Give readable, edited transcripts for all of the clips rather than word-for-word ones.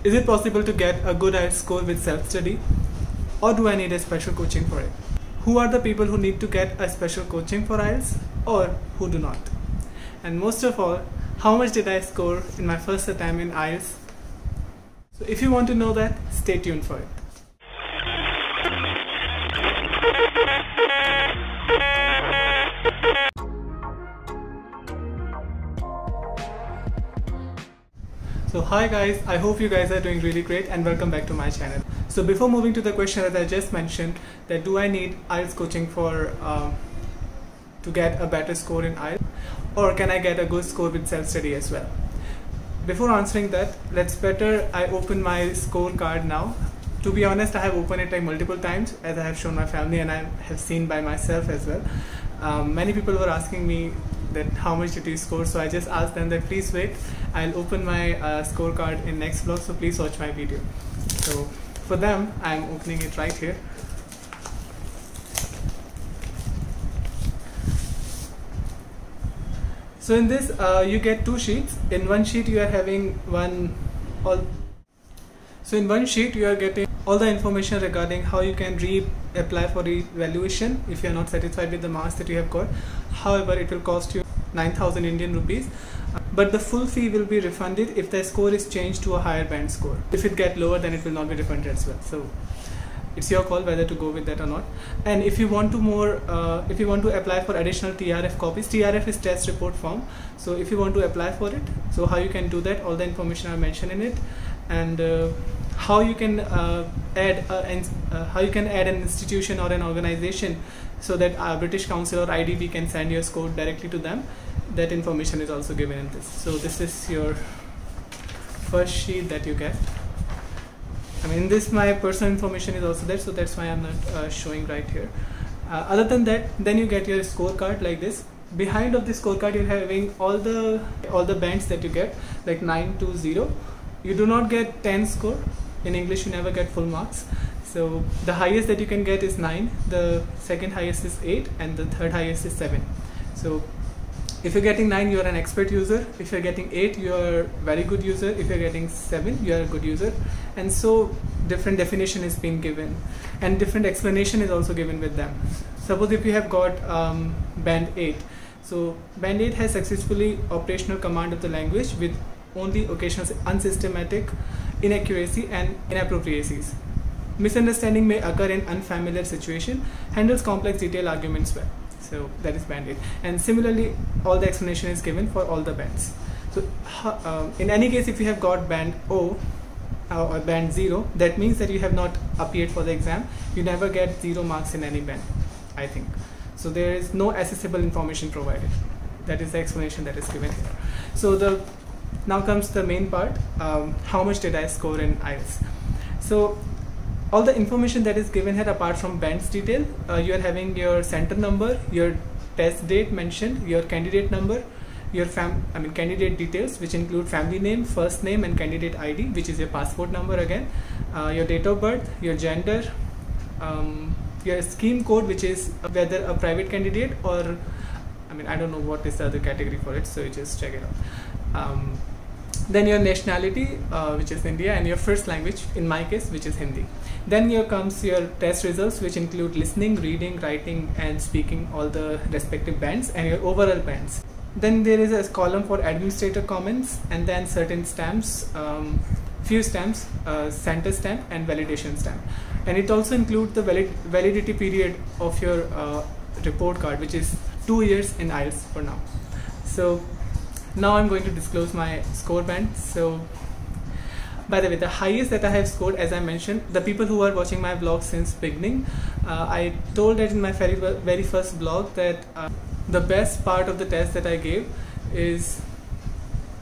Is it possible to get a good IELTS score with self-study, or do I need a special coaching for it? Who are the people who need to get a special coaching for IELTS, or who do not? And most of all, how much did I score in my first attempt in IELTS? So if you want to know that, stay tuned for it. So hi guys, I hope you guys are doing really great and welcome back to my channel. So before moving to the question that I just mentioned, that do I need IELTS coaching for to get a better score in IELTS, or can I get a good score with self-study as well? Before answering that, I open my scorecard now. To be honest, I have opened it like multiple times as I have shown my family and I have seen by myself as well. Many people were asking me that how much did you score, so I just asked them that please wait, I'll open my scorecard in next vlog, so please watch my video. So for them, I'm opening it right here. So in this you get two sheets. In one sheet you are having in one sheet you are getting all the information regarding how you can apply for evaluation if you are not satisfied with the marks that you have got. However, it will cost you 9,000 Indian rupees, but the full fee will be refunded if the score is changed to a higher band score. If it gets lower, then it will not be refunded as well. So it's your call whether to go with that or not. And if you want to apply for additional TRF copies, TRF is test report form. So if you want to apply for it, so how you can do that, all the information I mentioned in it, and how you can add an institution or an organization so that British Council or IDB can send your score directly to them. That information is also given in this. So this is your first sheet that you get. I mean, this my personal information is also there, so that's why I'm not showing right here. Other than that, then you get your scorecard like this. Behind of the scorecard, you're having all the bands that you get, like 9 to 0. You do not get 10 score. In English, you never get full marks. So the highest that you can get is 9, the second highest is 8, and the third highest is 7. So if you're getting 9, you are an expert user. If you're getting 8, you are very good user. If you're getting 7, you are a good user. And so different definition is being given, and different explanation is also given with them. Suppose if you have got band 8, so band 8 has successfully operational command of the language with only occasional unsystematic inaccuracy and inappropriacies. Misunderstanding may occur in unfamiliar situation, handles complex detailed arguments well. So that is band 8. And similarly, all the explanation is given for all the bands. So in any case, if you have got band O or band 0, that means that you have not appeared for the exam. You never get 0 marks in any band, I think. So there is no accessible information provided. That is the explanation that is given here. So now comes the main part. How much did I score in IELTS? So all the information that is given here, apart from bands detail, you are having your center number, your test date mentioned, your candidate number, your candidate details, which include family name, first name, and candidate ID, which is your passport number again, your date of birth, your gender, your scheme code, which is whether a private candidate or I don't know what is the other category for it, so you just check it out. Then your nationality, which is India, and your first language, in my case, which is Hindi. Then here comes your test results, which include listening, reading, writing, and speaking, all the respective bands, and your overall bands. Then there is a column for administrator comments, and then certain stamps, few stamps, center stamp and validation stamp. And it also includes the validity period of your report card, which is 2 years in IELTS for now. So now I'm going to disclose my score band. So by the way, the highest that I have scored, as I mentioned, the people who are watching my vlog since beginning, I told that in my very first vlog that the best part of the test that I gave is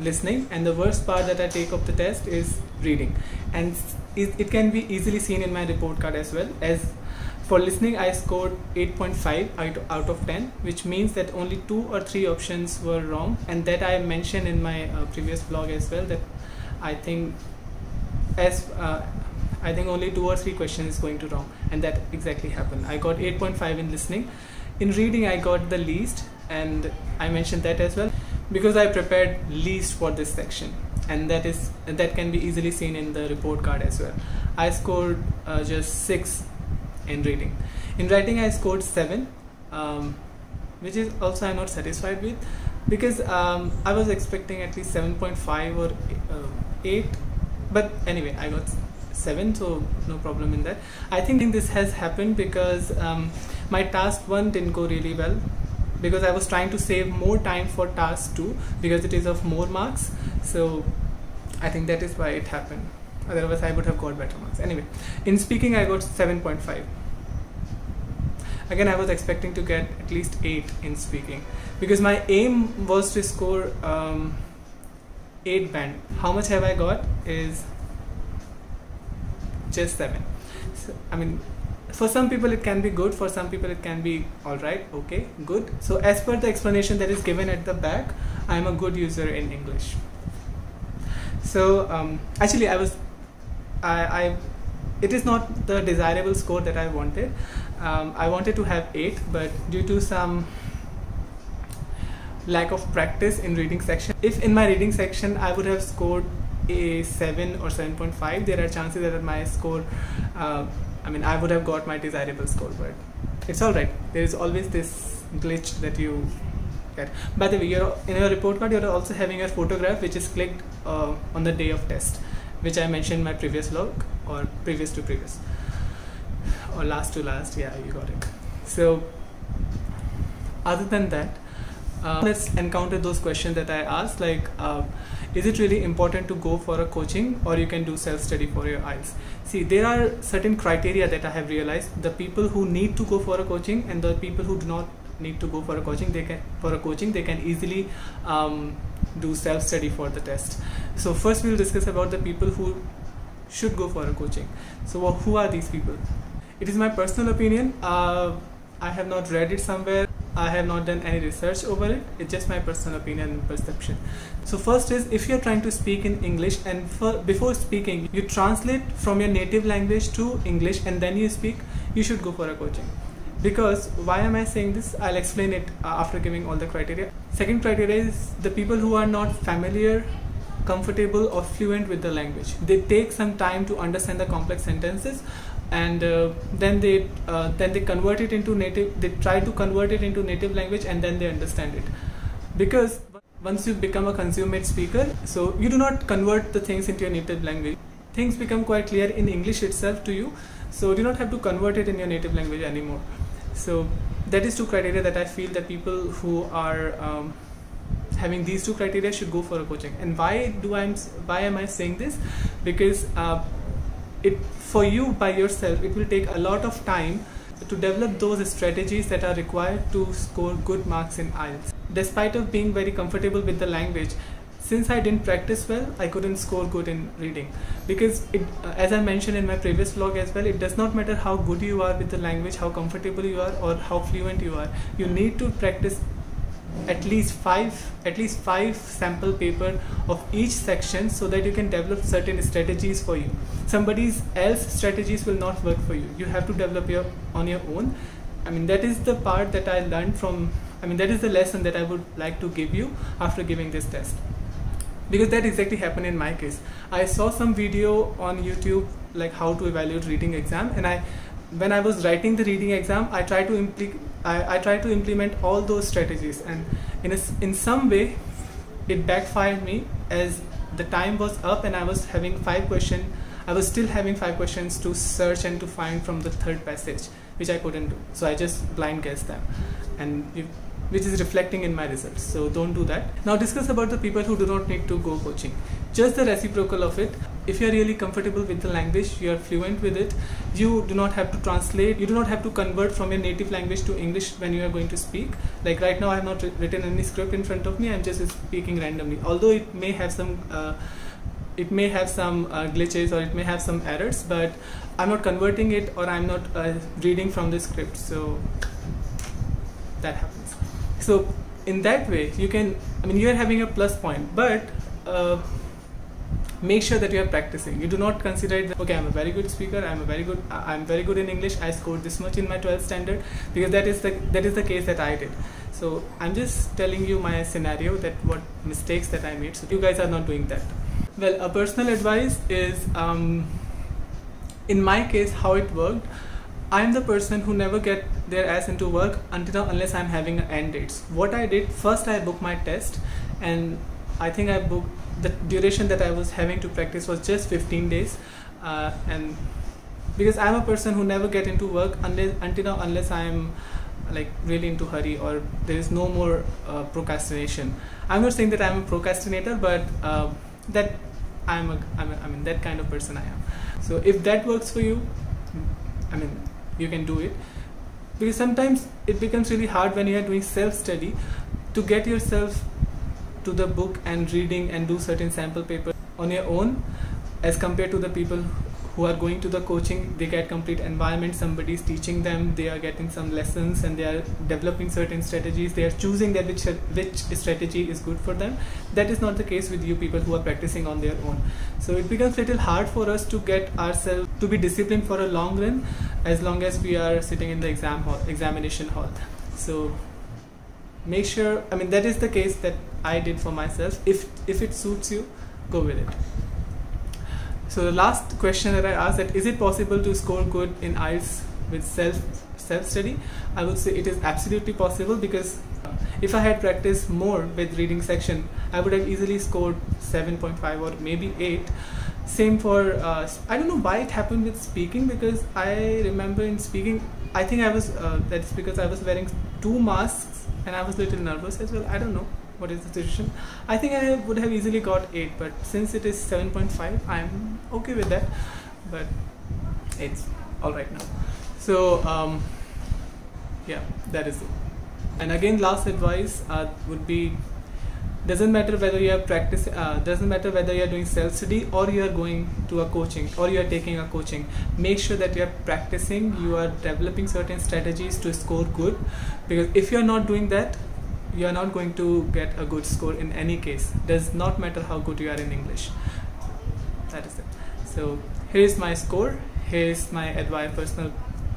listening, and the worst part that I take of the test is reading. And it can be easily seen in my report card as well. As for listening, I scored 8.5 out of 10, which means that only 2 or 3 options were wrong, and that I mentioned in my previous vlog as well, that I think only 2 or 3 questions is going to wrong, and that exactly happened. I got 8.5 in listening. In reading, I got the least, and I mentioned that as well because I prepared least for this section. and that can be easily seen in the report card as well. I scored just 6 in reading. In writing I scored 7, which is also I'm not satisfied with, because I was expecting at least 7.5 or 8, but anyway I got 7, so no problem in that. I think this has happened because my task 1 didn't go really well, because I was trying to save more time for task 2 because it is of more marks. So I think that is why it happened. Otherwise I would have got better marks. Anyway, in speaking I got 7.5. Again, I was expecting to get at least 8 in speaking, because my aim was to score 8 band. How much have I got is just 7. So, I mean, for some people it can be good, for some people it can be alright, okay, good. So as per the explanation that is given at the back, I am a good user in English. So actually it is not the desirable score that I wanted. I wanted to have 8, but due to some lack of practice in reading section, if in my reading section I would have scored a 7 or 7.5, there are chances that my score, I would have got my desirable score, but it's alright. There is always this glitch that you get. By the way, in your report card you're also having a photograph which is clicked on the day of test, which I mentioned in my previous vlog, or previous to previous, or last to last. Yeah, you got it. So other than that, let's encounter those questions that I asked, like is it really important to go for a coaching, or you can do self-study for your IELTS? See, there are certain criteria that I have realized. The people who need to go for a coaching and the people who do not need to go for a coaching, they can easily do self-study for the test. So first we'll discuss about the people who should go for a coaching. So who are these people? It is my personal opinion. I have not read it somewhere. I have not done any research over it. It's just my personal opinion and perception. So first is, if you're trying to speak in English and before speaking you translate from your native language to English and then you speak, you should go for a coaching. Because why am I saying this? I'll explain it after giving all the criteria. Second criteria is the people who are not familiar, comfortable or fluent with the language. They take some time to understand the complex sentences, and then they convert it into native. They try to convert it into native language and then they understand it. Because once you become a consummate speaker, so you do not convert the things into your native language. Things become quite clear in English itself to you, so you do not have to convert it in your native language anymore. So that is 2 criteria that I feel that people who are having these 2 criteria should go for a coaching. And why am I saying this? Because for you by yourself, it will take a lot of time to develop those strategies that are required to score good marks in IELTS. Despite of being very comfortable with the language, since I didn't practice well, I couldn't score good in reading. Because as I mentioned in my previous vlog as well, it does not matter how good you are with the language, how comfortable you are or how fluent you are. You need to practice at least five sample paper of each section so that you can develop certain strategies for you. Somebody else's strategies will not work for you. You have to develop on your own. That is the part that I learned from, that is the lesson that I would like to give you after giving this test. Because that exactly happened in my case. I saw some video on YouTube like how to evaluate reading exam, and when I was writing the reading exam, I tried to implement all those strategies, and in some way it backfired me, as the time was up and I was having 5 questions. I was still having 5 questions to search and to find from the 3rd passage, which I couldn't do. So I just blind guessed them, which is reflecting in my results. So don't do that. Now discuss about the people who do not need to go coaching. Just the reciprocal of it. If you are really comfortable with the language, you are fluent with it, you do not have to translate, you do not have to convert from your native language to English when you are going to speak. Like right now I have not written any script in front of me, I am just speaking randomly. Although it may have some glitches or it may have some errors, but I'm not converting it or I'm not reading from the script. So that happens. So in that way you can, you are having a plus point, but make sure that you are practicing. You do not consider it that, okay, I'm a very good speaker, I'm very good in English, I scored this much in my 12th standard, because that is the case that I did. So I'm just telling you my scenario, that what mistakes that I made, so you guys are not doing that. Well, a personal advice is, in my case, how it worked. I'm the person who never get their ass into work unless I'm having end dates. What I did, first I booked my test, and I think I booked the duration that I was having to practice was just 15 days. And because I'm a person who never get into work unless I'm like really into hurry or there is no more procrastination. I'm not saying that I'm a procrastinator, but that I mean that kind of person I am. So if that works for you, I mean, you can do it, because sometimes it becomes really hard when you are doing self-study to get yourself to the book and reading and do certain sample papers on your own, as compared to the people who are going to the coaching. They get complete environment, somebody is teaching them, they are getting some lessons and they are developing certain strategies, they are choosing that which strategy is good for them. That is not the case with you people who are practicing on their own. So it becomes a little hard for us to get ourselves to be disciplined for a long run, as long as we are sitting in the examination hall. So make sure, I mean, that is the case that I did for myself. If it suits you, go with it. So the last question that I asked, that is it possible to score good in IELTS with self-study? I would say it is absolutely possible, because if I had practiced more with reading section, I would have easily scored 7.5 or maybe 8. Same for, I don't know why it happened with speaking, because I remember in speaking, I think I was, that's because I was wearing 2 masks and I was a little nervous as well. I don't know what is the situation. I think I would have easily got 8, but since it is 7.5, I'm okay with that, but it's alright now. So yeah, that is it. And again, last advice would be, doesn't matter whether you have practice, doesn't matter whether you are doing self-study or you are going to a coaching or you are taking a coaching. Make sure that you are practicing, you are developing certain strategies to score good, because if you are not doing that, you are not going to get a good score in any case. Does not matter how good you are in English. That is it. So here is my score, here is my personal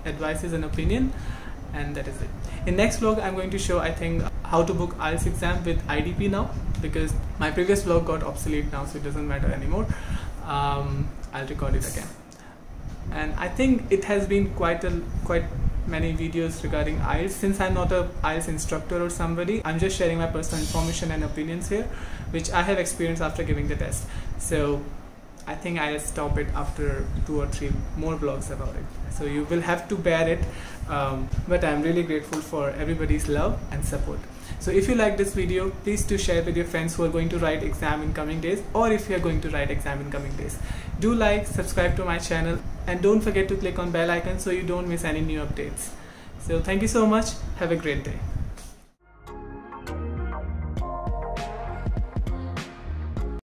advices and opinion, and that is it. In next vlog, I'm going to show, I think, how to book IELTS exam with IDP now, because my previous vlog got obsolete now, so it doesn't matter anymore. I'll record it again. And I think it has been quite many videos regarding IELTS. Since I'm not a IELTS instructor or somebody, I'm just sharing my personal information and opinions here, which I have experienced after giving the test. So I think I'll stop it after 2 or 3 more vlogs about it. So you will have to bear it, but I'm really grateful for everybody's love and support. So if you like this video, please do share with your friends who are going to write exam in coming days, or if you are going to write exam in coming days. Do like, subscribe to my channel, and don't forget to click on bell icon so you don't miss any new updates. So thank you so much. Have a great day.